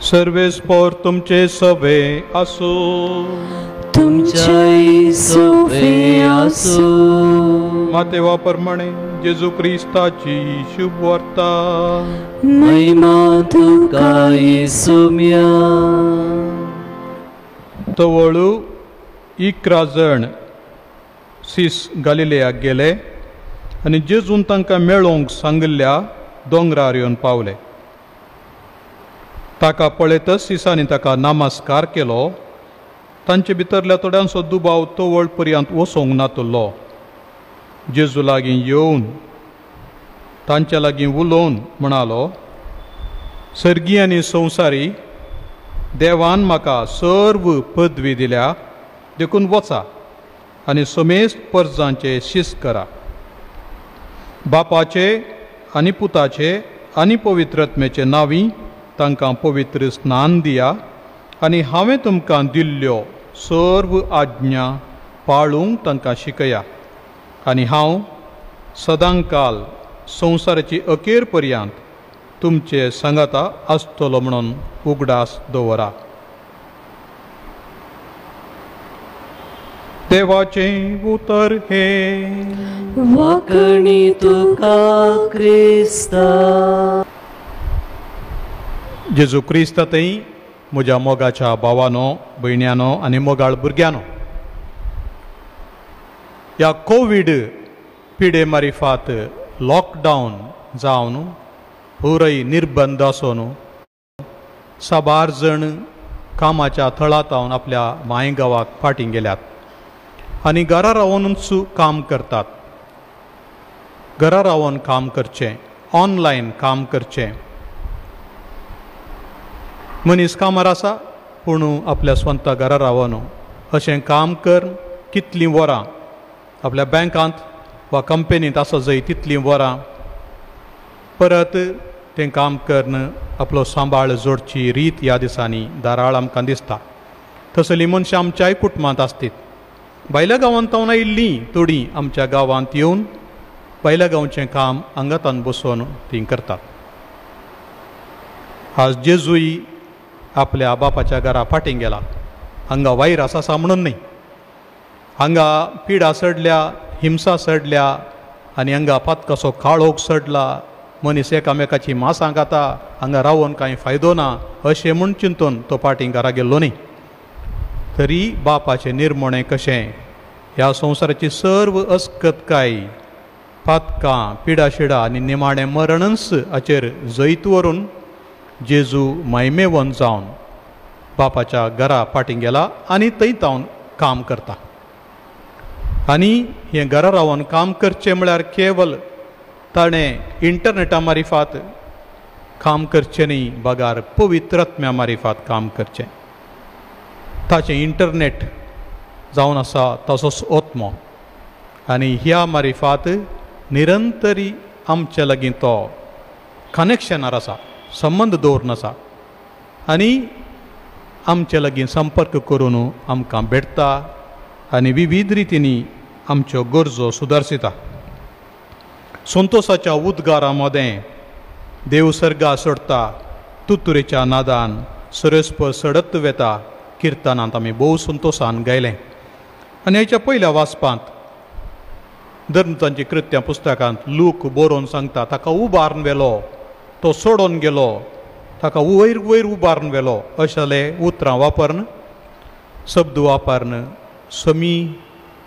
सर्वेस्पोर तुमचे सभे आसो, तुमच्याय सोबे आसो। मातेवा प्रमाणे जेजू क्रिस्ताची शुभ वार्ता। महिमा तुका येसुम्या। तवळू 11 जण सीस गालिलेयाक गेले आनी जेजून तांकां मेळोवंक सांगिल्ल्या दोंगरार येवन पावले। ताका पळयतच सिसांनी ताका नमस्कार केलो। तांचे भितरल्या थोड्यांचो दुबाव तवळ पर्यंत वचोंक नातलो। जेजू लागीं येवन तांच्या लागीं उलोवन म्हणालो, सर्गी आनी संवसारी, देवान म्हाका सर्व पदवी दिल्या, देखून वचा आनी समेस्त परजांचे शिस करा। बापाचे आनी पुताचे आनी पवित्रात्म्याचे नांवी तांकां पवित्र स्नान दिया आनी हांवें तुमकां दिल्ल्यो सर्व आज्ञा पाळूंक तांकां शिकया। आनी हांव सदांकाल संवसाराची अखेर पर्यंत तुमचे सांगाता आसतलो म्हणून उगडास दवरा। देवाचे उतर हे। वाकणी तुका क्रिस्ता। जेजू क्रिस्तातय म्हज्या मोगाच्या भावानो, भयण्यानो आनी मोगाळ भुरग्यानो, ह्या कोविड पिडे मारिफात लॉकडावन जावन पुराय निर्बंध आसून साबार जण कामाच्या थळांत आपल्या मायगांवाक फाटीं गेल्यात आनी घरा रावनूच काम करतात। घरा रावन काम करचें, ऑनलायन काम करचें। मनीस कामार आसा पूण आपल्या स्वता घरा रावन अशें काम कर कितलीं वरां आपल्या बँकांत वा कंपनींत आसा जंय तितलीं वरां परत तें काम करन आपलो सांबाळ जोडची रीत ह्या दिसांनी दाराळ आमकां दिसता। तसलीं मनशां आमच्याय कुटुंबांत आसतात। भायल्या गांवांत आयिल्लीं थोडीं आमच्या गांवांत येवन भायल्या गांवचें काम अंगातान बसोवन तीं करतात। आज जेजूय आपल्या बापाच्या घरा फाटीं गेला। हांगा वायरस आसा म्हणून न्ही, हांगा पिडा सडल्या, हिंसा सडल्या आनी हांगा पातकाचो काळोख सडला। मनीस एकामेकाची मांसां खाता, हांगा रावन कांय फायदो ना अशें म्हूण चिंतून तो फाटीं घरा गेल्लो न्ही। तरी बापाचें निर्मणें कशें ह्या संवसाराची सर्व अस्कतकाय, पातकां, पिडाशिडा आनी निमाणें मरणच हाचेर जैत व्हरून जेजू महिमेवन जावन बापाच्या घरा फाटीं गेला आनी थंय तावन काम करता। आनी हें घरा रावन काम करचें म्हळ्यार केवल ताणें इंटरनेटा मारिफात काम करचें न्ही, बगार पवित्रात्म्या मारिफात काम करचें। ताचें इंटरनेट जावन आसा तसोच ओत्मो आनी ह्या मारिफात निरंतरी आमचे लागीं तो कनेक्शनार आसा, संबंध दवरून आसा आनी आमचे लागीं संपर्क करून आमकां भेटता आनी विविध रितींनी आमच्यो गरजो सुदारसिता। संतोशाच्या उद्गारा मदें देव सर्गा सोडटा, तुतुरेच्या नादान सरस्पर सडत वेता किर्तनांत आमी भोव संतोशान गायलें। आनी हेच्या पयल्या वाचपांत धर्मतांची कृत्यां पुस्तकांत लूक बरोवन सांगता, ताका उबारून व्हेलो, तो सोडून गेलो, ताका वयर वयर उबारून व्हेलो अशें उतरां वापरन, शब्द वापरन समी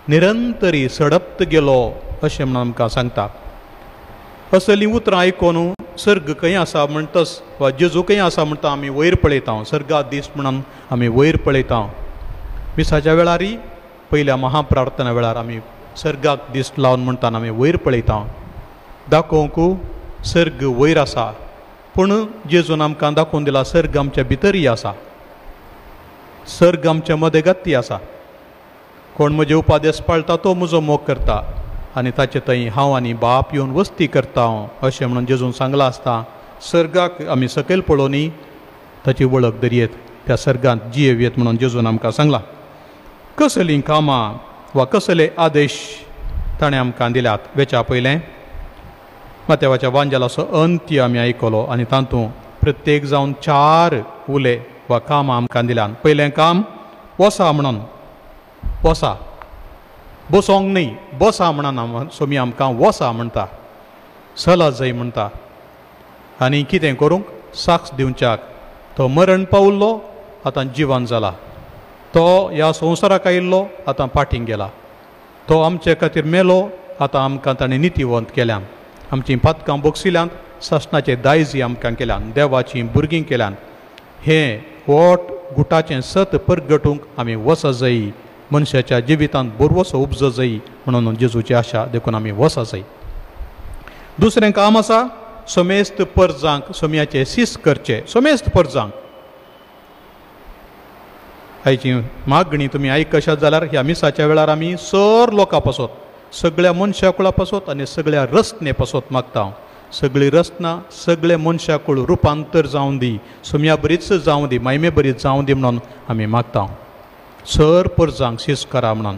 निरंतरी सडत गेलो अशें म्हणून आमकां सांगता। असलीं उतरां आयकून सर्ग खंय आसा म्हणटस वा जेजू खंय आसा म्हणटा आमी वयर पळयता, सर्गात दीस म्हणून आमी वयर पळयता। मिसाच्या वेळारी पयल्या महाप्रार्थना वेळार आमी सर्गाक दीस लावन म्हणटाना आमी वयर पळयता। दाखोवंक सर्ग वयर आसा पूण जेजून आमकां दाखोवन दिला सर्ग आमच्या भितरय आसा, सर्ग आमच्या मदेगती आसा। कोण म्हजे उपादेश पाळटा तो म्हजो मोग करता आनी ताचे थंय हांव आनी बाप येवन वस्ती करता अशें म्हणून जेजून सांगलां आसता। सर्गाक आमी सकयल पळोवनी ताची वळख धरयेत, त्या सर्गांत जियेवयेत म्हणून जेजून आमकां सांगलां। कसलीं कामां वा कसले आदेश ताणें आमकां दिल्यात वेच्या पयलें मातेवाच्या वांजेलाचो अंत्य आमी आयकलो आनी तातूंत प्रत्येक जावन 4 उले वा काम आमकां दिल्यान. पयलें काम वसा म्हणून, वसा, बसोंक न्ही, बसा म्हणून सोमी आमकां वसा म्हणटा, सला जय म्हणटा. आनी कितें करूंक? साक्ष दिवच्याक. तो मरण पावल्लो, आतां जिवन जाला. तो ह्या संवसाराक आयिल्लो, आतां फाटीं गेला. तो आमचे खातीर मेलो, आतां आमकां ताणें नितीवंत केल्यान. आमचीं पातकां बक्षिल्यांत, सासणाचे दायजी आमकां केल्यान, देवाचीं भुरगीं केल्यान. हें वोट गुटाचें सत परगटूंक आमी वसा जायी, मनशाच्या जिवितांत बरवसो उपजो जायी म्हणून जेजूची आशा देखून आमी वसा जायी. दुसरें काम आसा सोमेस्त परजांक सोम्याचे सीस करचे. सोमेस्त परजांक आयची मागणी तुमी आयकशात जाल्यार ह्या मिसाच्या वेळार आमी सर लोकां पासत, सगळ्या मनशाकुळा पासत आनी सगळ्या रचने पासत मागता हांव. सगळी रचना सगळे मनशाकुळ रुपांतर जावं दी, सोम्या बरीच जावं दी, मायमे बरीच जावं दी म्हणून आमी मागता. सर परजांक सीस करा म्हणून.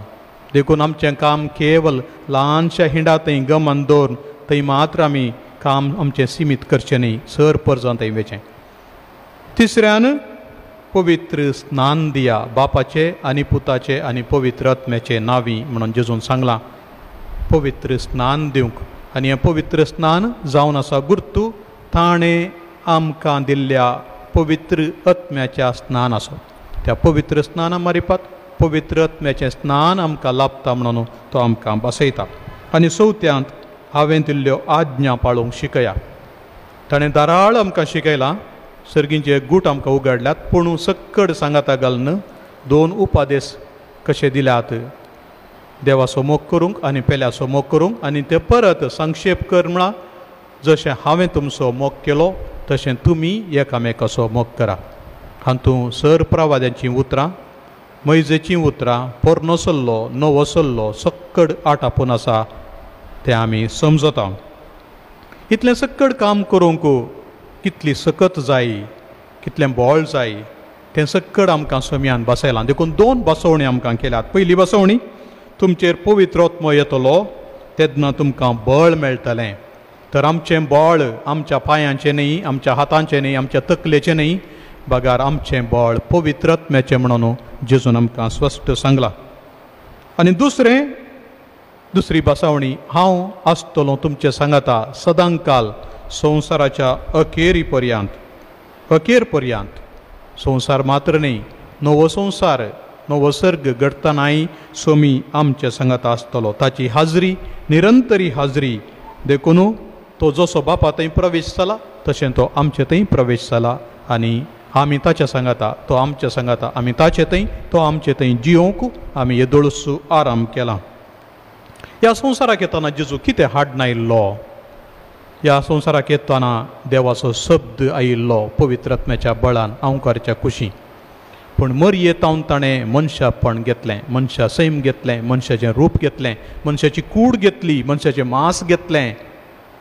देखून आमचें काम केवल ल्हानशा हिंडा थंय गमान दवरून थंय मात्र आमी काम आमचें सीमीत करचें न्ही, सर परजां थंय वेचें. तिसऱ्यान पवित्र स्नान दिया, बापाचे आनी पुताचे आनी पवित्र आत्म्याचे नांवी म्हणून जेजून सांगलां पवित्र स्नान दिवंक. आनी हें पवित्र स्नान जावन आसा गुर्तू ताणें आमकां दिल्ल्या पवित्र आत्म्याच्या स्नान आसो. त्या पवित्र स्नाना मारिपात पवित्र आत्म्याचें स्नान आमकां लाभता म्हणून तो आमकां बसयता. आनी चवथ्यांत हांवें दिल्ल्यो आज्ञा पाळूंक शिकया. ताणें दाराळ आमकां शिकयलां, सर्गींचे गूट आमकां उगडल्यात, पूण सक्कड सांगाता घालून 2 उपादेश कशे दिल्यात. देवाचो मोग करूंक आनी पेल्याचो मोग करूंक. आनी ते परत संक्षेप कर म्हणा, जशें हांवें तुमचो मोग केलो तशें तुमी एकामेकाचो मोग करा. हातूंत सर प्रवाद्यांचीं उतरां, मैजेचीं उतरां, पोरनो सल्लो, नवो सल्लो सक्कड आटापून आसा तें आमी समजता. इतलें सक्कड काम करूंक कितली सकत जाय, कितलें बळ जाय तें सक्कड आमकां सोम्यान बसयलां. देखून 2 बसवणी आमकां केल्यात. पयली बसवणी, तुमचेर पवित्र आत्मो येतलो तेन्ना तुमकां बळ मेळटलें. तर आमचें बळ आमच्या पांयांचें न्ही, आमच्या हातांचें न्ही, आमच्या तकलेचें न्ही, बगार आमचें बळ पवित्र आत्म्याचें म्हणून जेजून आमकां स्पश्ट सांगलां. आनी दुसरी बसवणी, हांव आसतलों तुमचे सांगाता सदांकाल संवसाराच्या अखेरी पर्यंत. संवसार मात्र न्ही, नवो संवसार नवो सर्ग घडटनाय सोमी आमचे सांगाता आसतलो. ताची हाजरी निरंतरी हाजरी. देखून तो जसो बापा थंय प्रवेश जाला तशें तो आमचे थंय प्रवेश जाला. आनी आमी ताच्या सांगाता, तो आमच्या सांगाता, आमी ताचे थंय, तो आमचे थंय जियोंक आमी येदोळसू आराम केला. ह्या संवसाराक येताना जेजू कितें हाडून आयिल्लो? ह्या संवसाराक येताना देवाचो शब्द आयिल्लो पवित्र आत्म्याच्या बळान, अवंकाराच्या कुशी. पूण मरयेतावन ताणें मनशापण घेतलें, मनशा सैम घेतलें, मनशाचें रूप घेतलें, मनशाची कूड घेतली, मनशाचें मांस घेतलें,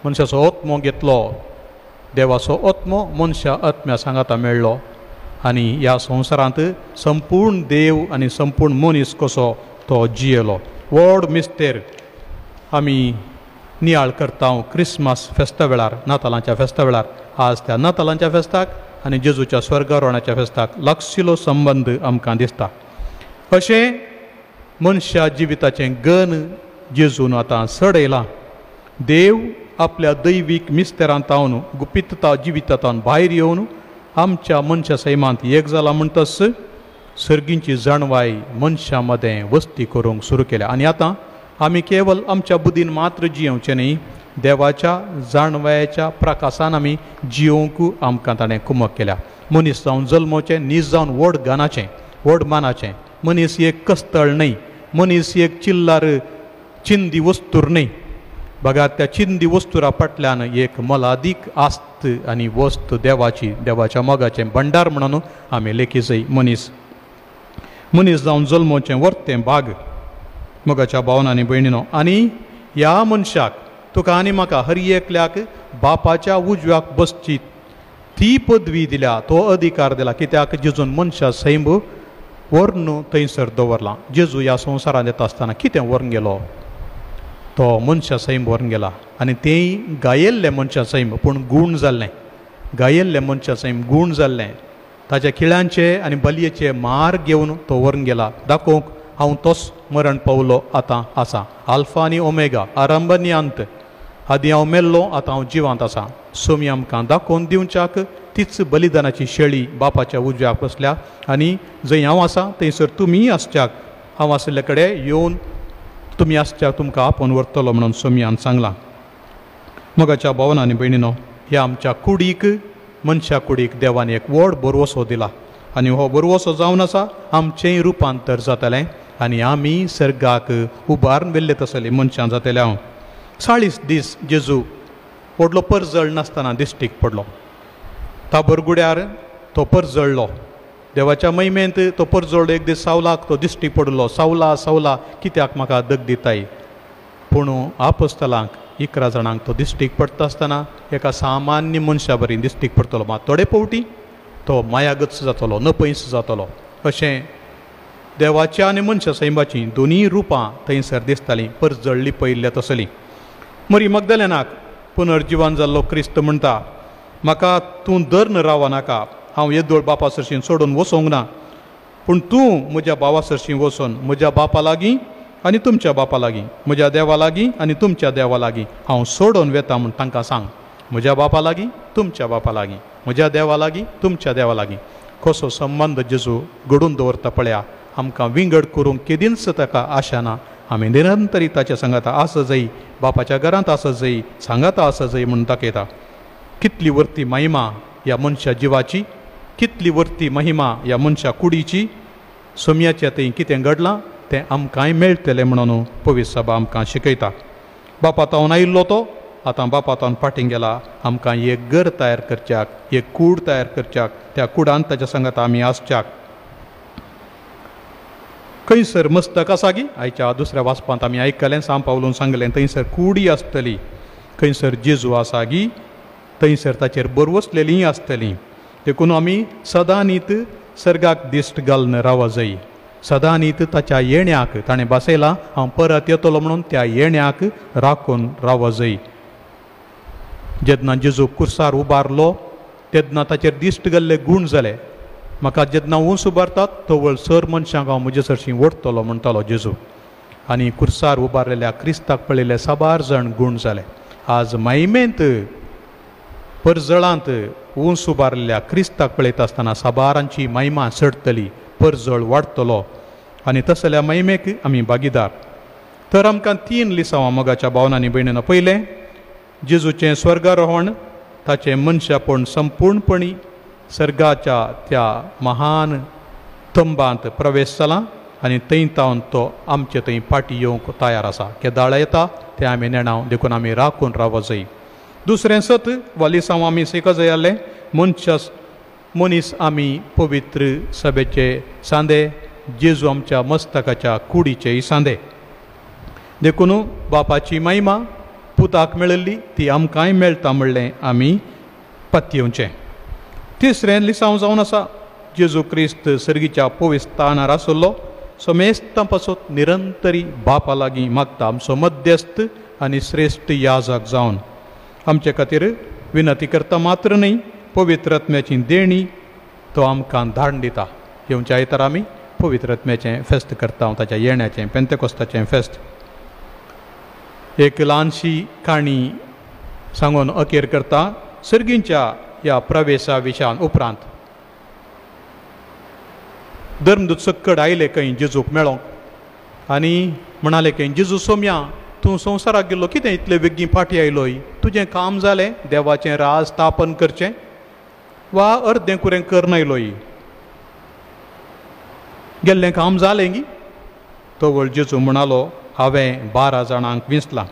मनशाचो आत्मो घेतलो. देवाचो आत्मो मनशा आत्म्या सांगाता मेळ्ळो. आनी ह्या संवसारांत संपूर्ण देव आनी संपूर्ण मनीस कसो तो जियेलो. व्हड मिस्तेर आमी नियाळ करता क्रिस्मस फेस्ता वेळार, नातालांच्या फेस्ता वेळार. आज त्या नातालांच्या फेस्ताक आनी जेजूच्या स्वर्गारोहणाच्या फेस्ताक लागशिल्लो संबंद आमकां दिसता. अशें मनशा जिविताचें गन जेजून आतां सडयलां. देव आपल्या दैवीक मिस्तेरांतावन गुपितता जिवितांतावन भायर येवन आमच्या मनशा सैमांत एक जाला म्हणटस सर्गींची जाणवाय मनशा मदें वस्ती करूंक सुरू केल्या. आनी आतां आमी केवल आमच्या बुदीन मात्र जियोवचें न्ही, देवाच्या जाणवायाच्या प्रकाशान आमी जियोवंक आमकां ताणें कुमक केल्या. मनीस जावन जल्मोवचें, नीज जावन व्हड गानाचें, व्हड मानाचें. मनीस एक कस्तळ न्ही, मनीस एक चिल्लार चिंदी वस्तूर न्ही. बघा त्या चिंदी वस्तुरा फाटल्यान एक मोलादीक आस्त आनी वस्त देवाची, देवाच्या मोगाचें भंडार म्हणून आमी लेखी जाय. मनीस जावन जल्मोवचें वर्तें भाग मोगाच्या भावनांनी भयणीनो. आनी ह्या मनशाक, तुका आनी म्हाका हर एकल्याक बापाच्या उजव्याक बसची ती पदवी दिल्या, तो अधिकार दिला. कित्याक जेजून मनशा सैम व्हरून थंयसर दवरलां. जेजू ह्या संवसारांत येता आसतना कितें व्हरून गेलो? तो मनशा सैम व्हरून गेला. आनी तेंय गायिल्लें मनशा सैम, पूण गूण जाल्लें. गायल्ल्या मनशाचें गूण जाल्लें ताच्या खिळ्यांचे आनी बलयेचे मार्ग घेवन तो व्हरून गेला दाखोवंक हांव तोच मरण पावलो आतां आसा आल्फा आनी ओमेगा आरंभ आनी अंत आदी हांव मेल्लो आतां हांव जिवांत आसा सोमी आमकां दाखोवन दिवच्याक तीच बलिदानाची शेळी बापाच्या उजव्याक बसल्या आनी जंय हांव आसा थंयसर तुमी आसच्याक हांव आसले कडेन येवन तुमी आसच्याक तुमकां आपोवन व्हरतलो म्हणून सोमयान सांगलां मोगाच्या भावनांनी भयणीनो ह्या आमच्या कुडीक मनशा कुडीक देवान एक व्हड बरवसो दिला आनी हो बरवसो जावन आसा आमचेंय रुपांतर जातलें आनी आमी सर्गाक उबारून वेल्ले तसले मनशां जातले हांव 40 दीस जेजू व्हडलो परजळ नासतना दिश्टीक पडलो ताबरगुड्यार तो परजळ्ळो देवाच्या महिमेंत तो परजळ एक दीस सावलाक तो दिश्टी पडलो सावला सावला कित्याक म्हाका दग दिताय पूण आपोस्तलांक 11 जाणांक तो दिश्टीक पडटा आसतना एका सामान्य मनशा बरी दिश्टीक पडटलो मात थोडे फावटी तो मायागच जातलो नपयस जातलो अशें देवाच्या आनी मनशा सैमाची दोनी रुपां थंयसर दिसतालीं परजळ्ळी पयल्ल्या तसलीं मरी मगदलेनाक पुनर्जिवन जाल्लो क्रिस्त म्हणटा म्हाका तूं धर्न रावा नाका हांव येदोळ बापा सरशीं सोडून वचोंक ना पूण तूं म्हज्या भावा सरशीं वचोन म्हज्या बापा लागीं आनी तुमच्या बापा लागीं म्हज्या देवा लागीं आनी तुमच्या देवा लागीं हांव सोडून वेता म्हूण तांकां सांग म्हज्या बापा लागीं तुमच्या बापा लागीं म्हज्या देवा लागीं तुमच्या देवा लागीं कसो संबंद जेजू घडोवन दवरता पळया आमकां विंगड करूंक केदींच ताका आशा ना आमी निरंतरी ताच्या सांगाता आसा जायी बापाच्या घरांत आसा जायी सांगाता आसा जायी म्हूण दाखयता कितली वर्ती महिमा ह्या मनशा जिवाची कितली वर्ती महिमा ह्या मनशा कुडीची सोमयाच्या थंय कितें घडलां तें आमकांय मेळटलें म्हणून पवित्र सभा आमकां शिकयता बापातावन आयिल्लो तो आतां बापातावन फाटीं गेला आमकां एक घर तयार करच्याक एक कूड तयार करच्याक त्या कुडांत ताच्या सांगाता आमी आसच्याक खंयसर मस्तक आसा गी आयच्या दुसऱ्या वाचपांत आमी आयकलें सांग पावलून सांगलें थंयसर कुडी आसतली खंयसर जेजू आसा गी थंयसर ताचेर बरवसलेलीं आसतलीं देखून आमी सदां न्हीत सर्गाक दिश्ट घालून रावा जायी सदां न्हीत ताच्या येण्याक ताणें बसयलां हांव परत येतलो म्हणून त्या येण्याक राखून रावा जायी जेन्ना जेजू कुर्सार उबारलो तेन्ना ताचेर दिश्ट घाल्ले गूण जाले म्हाका जेन्ना उंच उबारतात तवळ सर मनशांक हांव म्हजे सरशीं ओडटलो म्हणटालो जेजू आनी कुर्सार उबारलेल्या क्रिस्ताक पळयले साबार जाण गूण जाले आज महिमेंत परजळांत उंच उबारलेल्या क्रिस्ताक पळयता आसतना साबारांची महिमा चडटली परजळ वाडटलो आनी तसल्या महिमेक आमी भागीदार तर आमकां 3 लिसांवां मोगाच्या भावनांनी भयणीनो पयलें जेजूचें स्वर्गारोहण ताचें मनशापण संपूर्णपणी सर्गाच्या त्या महान तंबांत प्रवेश जाला आनी थंय तावन तो आमचे थंय फाटी येवंक तयार आसा केदाळ येता तें आमी नेणाव देखून आमी राखून रावो जायी दुसरें सत वा लिसांव आमी शिको जाय आसलें मनीस आमी पवित्र सभेचे सांदे जेजू आमच्या मस्तकाच्या कुडीचेय सांदे देखून बापाची महिमा पुताक मेळिल्ली ती आमकांय मेळटा म्हणलें आमी पत्योवचें तिसरें लिसांव जावन आसा जेजू क्रिस्त सर्गीच्या पवित्र स्थानार आसलो समेस्तां पासून निरंतरी बापा लागीं मागता आमचो मध्यस्थ आनी श्रेश्ठ याजक जावन आमचे खातीर विनंती करता मात्र न्ही पवित्र आत्म्याची देणी तो आमकां धाडून दिता येवच्या आयतार आमी पवित्र आत्म्याचें फेस्त करता ताच्या येण्याचें पेंतेकोस्ताचें फेस्त एक ल्हानशी काणी सांगून अखेर करता सर्गींच्या ह्या प्रवेशा विशयान उपरांत धर्मदूत सक्कड आयले खंय जेजूक मेळोंक आनी म्हणाले खंय जेजू सोम्या तूं संवसाराक गेल्लो कितें इतले बेगीन फाटी आयलोय तुजें काम जालें देवाचें राज स्थापन करचें वा अर्दें कुरें करन आयलोय गेल्लें काम जालें गी तो व्हड जेजू म्हणालो हांवें 12 जाणांक विंचलां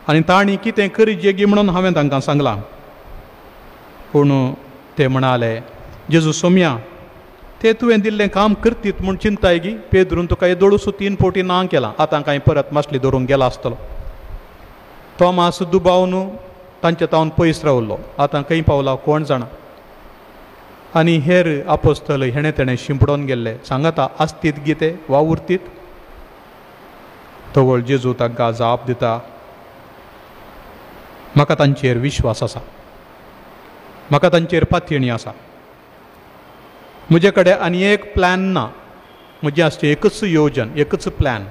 आनी तांणी कितें करीत गी म्हणून हांवें तांकां सांगलां पूण ते म्हणाले जेजू सोम्या ते तुवें दिल्लें काम करतीत म्हूण चिंताय गी पेद्रून तुका येदोळूसू 3 फावटी ना केलां आतां कांय परत मासली धरून गेला आसतलो तोमास दुबावन तांचे तावन पयस रावल्लो आतां खंय पावला कोण जाणा आनी हेर आपोस्तल हेणे तेणें शिंपडोन गेल्ले सांगाता आसतीत गी ते वा उरतीत तवळ जेजू तांकां जाप दिता म्हाका तांचेर विश्वास आसा म्हाका तांचेर पातयणी आसा. म्हजे कडेन आनी एक प्लॅन ना. म्हजें आसचें एकच येवजण, एकच प्लॅन.